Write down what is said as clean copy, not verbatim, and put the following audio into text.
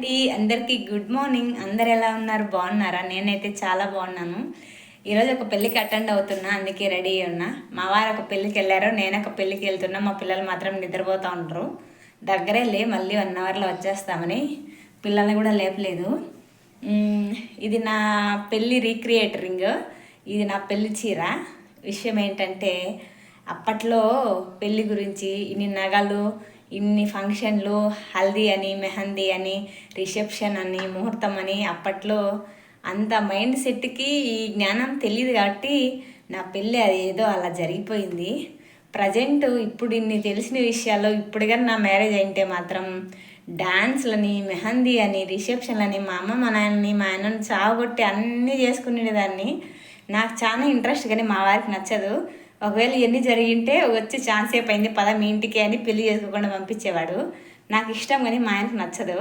అండి అందరికీ good morning. అందరు ఎలా ఉన్నారు? బాగున్నారా? నేనైతే చాలా బాగున్నాను. ఈరోజు ఒక పెళ్ళికి అటెండ్ అవుతున్నా, అందుకే రెడీ అయి ఉన్నా. మా వారు ఒక పెళ్ళికి వెళ్ళారు, నేను ఒక పెళ్ళికి వెళ్తున్నా. మా పిల్లలు మాత్రం నిద్రపోతూ ఉంటారు. దగ్గరే మళ్ళీ 1 అవర్లో వచ్చేస్తామని పిల్లల్ని కూడా లేపలేదు. ఇది నా పెళ్ళి రీక్రియేటరింగ్. ఇది నా పెళ్ళి చీర. విషయం ఏంటంటే, అప్పట్లో పెళ్ళి గురించి ఇన్ని నగలు, ఇన్ని ఫంక్షన్లు, హల్దీ అని, మెహందీ అని, రిసెప్షన్ అని, ముహూర్తం అని, అప్పట్లో అంత మైండ్ సెట్కి ఈ జ్ఞానం తెలియదు కాబట్టి నా పెళ్ళి అది ఏదో అలా జరిగిపోయింది. ప్రజెంట్ ఇప్పుడు ఇన్ని తెలిసిన విషయాలు ఇప్పుడు కానీ నా మ్యారేజ్ అయితే మాత్రం డాన్స్లని, మెహందీ అని, రిసెప్షన్లని మా అమ్మ మా నాన్నని మా ఆయనని చావగొట్టి అన్నీ చేసుకునేదాన్ని. నాకు చాలా ఇంట్రెస్ట్ కానీ మా వారికి నచ్చదు. ఒకవేళ ఇవన్నీ జరిగింటే వచ్చి ఛాన్స్ అయిపోయింది పద మీ ఇంటికి అని పెళ్లి చేసుకోకుండా పంపించేవాడు. నాకు ఇష్టం కానీ మా ఆయనకు నచ్చదు.